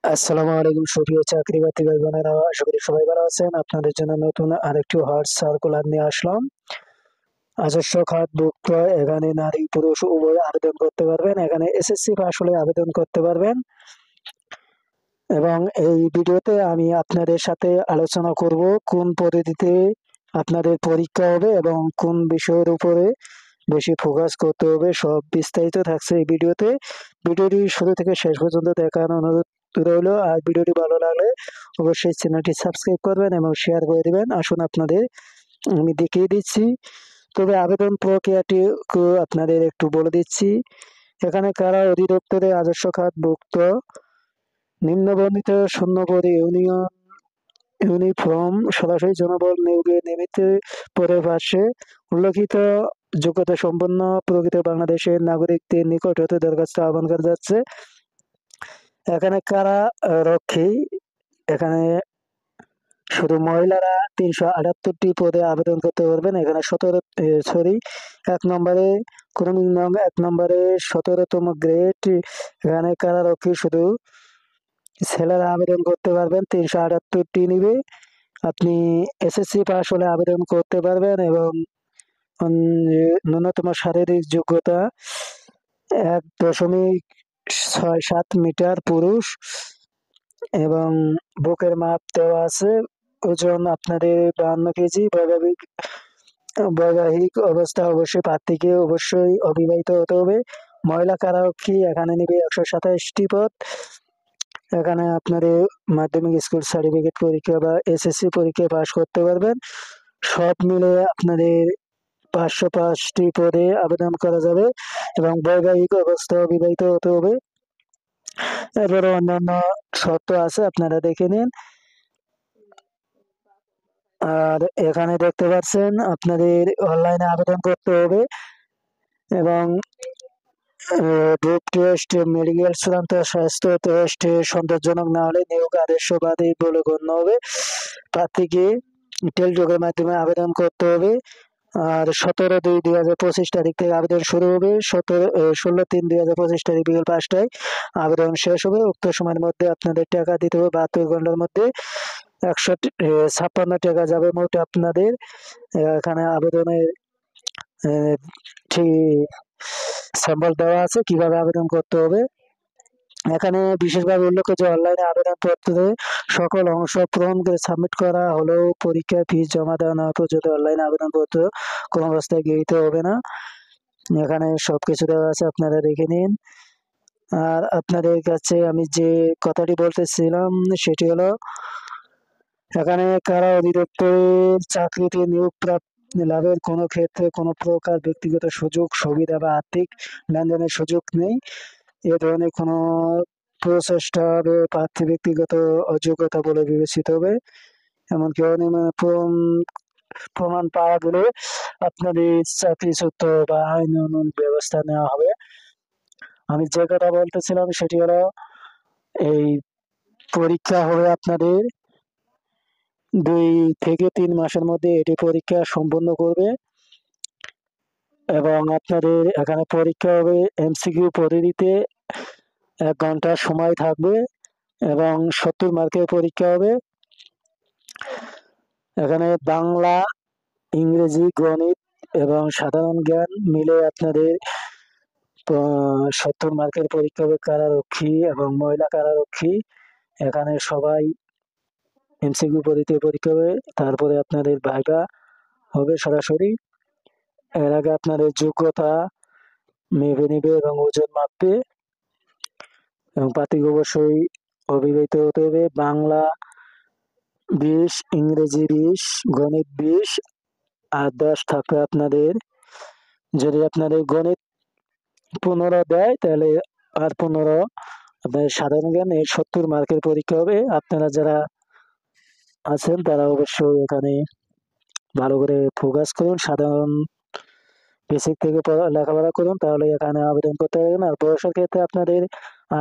আসসালামু আলাইকুম সুপ্রিয় চাকরি বাকরি ভাই বোনেরা, আশা করি সবাই ভালো আছেন। আপনাদের জন্য নতুন আরেকটি হট সার্কুলার নিয়ে আসলাম। রাজস্ব খাতভুক্ত এখানে নারী পুরুষ উভয় আবেদন করতে পারবেন। এখানে এসএসসি পাস হলে আবেদন করতে পারবেন। এবং এই ভিডিওতে আমি আপনাদের সাথে আলোচনা করব কোন পদ্ধতিতে আপনাদের পরীক্ষা হবে এবং কোন বিষয়ের উপরে বেশি ফোকাস করতে হবে, সব বিস্তারিত থাকছে এই ভিডিওতে। ভিডিওটি শুরু থেকে শেষ পর্যন্ত দেখার অনুরোধ রইল। আর ভিডিওটি ভালো লাগলে অবশ্যই চ্যানেলটি সাবস্ক্রাইব করবেন এবং শেয়ার করে দিবেন। আসুন আপনাদের আমি দেখিয়ে দিচ্ছি। তবে আবেদন প্রক্রিয়াটি আপনাদের একটু বলে দিচ্ছি। এখানে কারা অধিদপ্তরে রাজস্ব খাতভুক্ত নিম্নবর্ণিত শূন্যপদে ইউনিফর্ম সরাসরি জনবল নিয়োগে নিমিত্ত পরে পাশে উল্লেখিত যোগ্যতা সম্পন্ন প্রকৃত বাংলাদেশের নাগরিকদের নিকট হতে দরখাস্ত আহ্বান করা যাচ্ছে। এখানে কারা রক্ষী, এখানে শুধু মহিলারা ৩৭৮টি পদে আবেদন করতে পারবেন। এখানে ১ নম্বরে ক্রমিক নং ১ নম্বরে ১৭তম গ্রেড। এখানে কারারক্ষী শুধু ছেলেরা আবেদন করতে পারবেন, ৩৭৮টি নিবে। আপনি এসএসসি পাস হলে আবেদন করতে পারবেন এবং ন্যূনতম শারীরিক যোগ্যতা ১.৬৭ মিটার পুরুষ এবং বুকের মাপ দেওয়া আছে। ওজন আপনাদের ৫২ কেজি। বৈবাহিক অবস্থা অবশ্যই প্রার্থীকে অবশ্যই অবিবাহিত হতে হবে। মহিলা কারারক্ষী এখানে নিবে ১২৭টি পদ। এখানে আপনাদের মাধ্যমিক স্কুল সার্টিফিকেট পরীক্ষা বা এসএসসি পরীক্ষায় পাস করতে পারবেন। সব মিলে আপনাদের ৫০৫টি পদে আবেদন করা যাবে এবং বৈবাহিক অবস্থা অবিবাহিত হতে হবে। এরপরে অন্যান্য শর্ত আছে, আপনারা দেখে নিন। আর এখানে দেখতে পাচ্ছেন আপনাদের অনলাইনে আবেদন করতে হবে এবং গ্রুপ টেস্ট, মেডিকেল চূড়ান্ত স্বাস্থ্য টেস্ট সন্তোষজনক না হলে নিয়োগ আদেশ বাদী বলে গণ্য হবে। প্রার্থীকে টেলিযোগের মাধ্যমে আবেদন করতে হবে। আর ১৭/২/২০২৫ তারিখ থেকে আবেদন শুরু হবে। ১৬/৩/২০২৫ তারিখ বিকেল ৫টায় আবেদন শেষ হবে। উক্ত সময়ের মধ্যে আপনাদের টাকা দিতে হবে। ৭২ ঘন্টার মধ্যে ১৫৬ টাকা যাবে মোট আপনাদের। এখানে আবেদনের ঠিক স্যাম্পল দেওয়া আছে কিভাবে আবেদন করতে হবে। এখানে বিশেষভাবে উল্লেখ যে অনলাইনে আবেদনপত্রে সকল অংশ পূরণ করে সাবমিট করা হলেও পরীক্ষার ফিস জমা দেওয়া না পর্যন্ত অনলাইনে আবেদনপত্র কোনো অবস্থায় গৃহীত হবে না। এখানে সবকিছু দেওয়া আছে, আপনারা দেখে নিন। আর আপনাদের কাছে আমি যে কথাটি বলতেছিলাম সেটি হলো, এখানে কারা অধিদপ্তরের চাকরিতে নিয়োগ লাভের কোনো ক্ষেত্রে কোনো প্রকার ব্যক্তিগত সুযোগ সুবিধা বা আর্থিক লেনদেনের সুযোগ নেই। এ ধরনের কোনো প্রচেষ্টা হবে প্রার্থী ব্যক্তিগত অযোগ্যতা বলে বিবেচিত হবে। এমনকি প্রমাণ পাওয়া গেলে আপনাদের চাকরিচ্যুত বা আইনানুগ ব্যবস্থা নেওয়া হবে। আমি যে কথা বলতেছিলাম সেটি হলো, এই পরীক্ষা হবে আপনাদের ২ থেকে ৩ মাসের মধ্যে এটি পরীক্ষা সম্পন্ন করবে এবং আপনাদের এখানে পরীক্ষা হবে এমসিকিউ পদ্ধতিতে। ১ ঘন্টা সময় থাকবে এবং ৭০ মার্কের পরীক্ষা হবে। এখানে বাংলা, ইংরেজি, গণিত এবং সাধারণ জ্ঞান মিলে আপনাদের ৭০ মার্কের পরীক্ষা হবে। কারারক্ষী এবং মহিলা কারারক্ষী এখানে সবাই এমসিকিউ পদ্ধতিতে পরীক্ষা হবে। তারপরে আপনাদের ভাইভা হবে সরাসরি। এর আগে আপনাদের যোগ্যতা মেপে নিবে এবং ওজন মাপবে এবং প্রার্থীকে অবশ্যই অবিবাহিত হতে হবে। বাংলা ২০, ইংরেজি ২০, গণিত ২০ আর ১০ থাকবে আপনাদের। যদি আপনাদের গণিত ১৫ দেয় তাহলে আর ১৫ আপনাদের সাধারণ জ্ঞান। এই ৭০ মার্কের পরীক্ষা হবে। আপনারা যারা আছেন তারা অবশ্যই এখানে ভালো করে ফোকাস করুন, সাধারণ বেসিক থেকে লেখাপড়া করুন, তাহলে এখানে আবেদন করতে পারবেন। আর বয়সের ক্ষেত্রে আপনাদের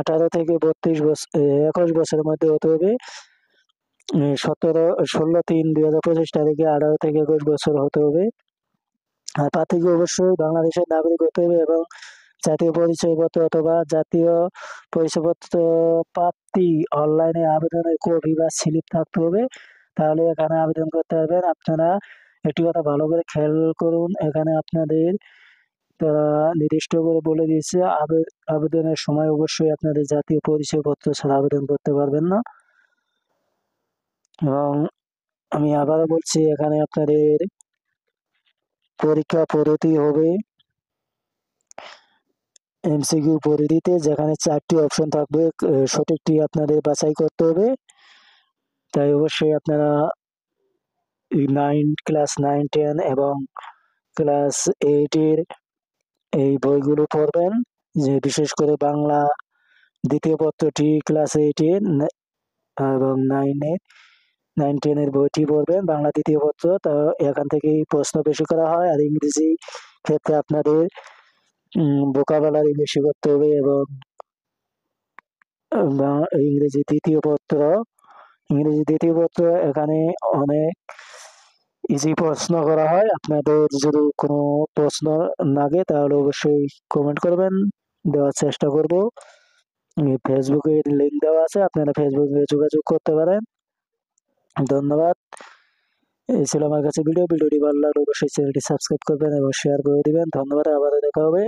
১৮ থেকে ২১ বছরের মধ্যে হতে হবে। ১৬/৩/২০২৫ তারিখে ১৮ থেকে ২১ বছর হতে হবে। আর প্রার্থীকে অবশ্যই বাংলাদেশের নাগরিক হতে হবে এবং জাতীয় পরিচয়পত্র অথবা জাতীয় পরিচয়পত্র প্রাপ্তি অনলাইনে আবেদনের কপি বা স্লিপ থাকতে হবে, তাহলে এখানে আবেদন করতে পারবেন। আপনারা একটি কথা ভালো করে খেয়াল করুন, এখানে আপনাদের তারা নির্দিষ্ট করে বলে দিয়েছে আবেদনের সময় অবশ্যই আপনাদের জাতীয় পরিচয়পত্র ছাড়া আবেদন করতে পারবেন না। এবং আমি আবারও বলছি, এখানে আপনাদের পরীক্ষা পদ্ধতি হবে এমসিকিউ পদ্ধতিতে, যেখানে 4টি অপশন থাকবে, সঠিকটি আপনাদের বাছাই করতে হবে। তাই অবশ্যই আপনারা ক্লাস 9, 10 এবং ক্লাস 8 এর এই বইগুলো পড়বেন, যে বিশেষ করে বাংলা দ্বিতীয় পত্রটি ক্লাস 8 এর এবং 9, 10 এর বইটি পড়বেন, বাংলা দ্বিতীয় পত্র। তা এখান থেকেই প্রশ্ন বেশি করা হয়। আর ইংরেজি ক্ষেত্রে আপনাদের ভোকাবুলারি বেশি করতে হবে এবং ইংরেজি দ্বিতীয় পত্র এখানে অনেক ইজি প্রশ্ন করা হয়। আপনাদের যদি কোনো প্রশ্ন লাগে তাহলে অবশ্যই কমেন্ট করবেন, দেওয়ার চেষ্টা করব। ফেসবুকে লিঙ্ক দেওয়া আছে, আপনারা ফেসবুকে যোগাযোগ করতে পারেন। ধন্যবাদ। এই ছিল আমার কাছে ভিডিওটি ভালো লাগলে অবশ্যই চ্যানেলটি সাবস্ক্রাইব করবেন এবং শেয়ার করে দিবেন। ধন্যবাদ, আবারও দেখা হবে।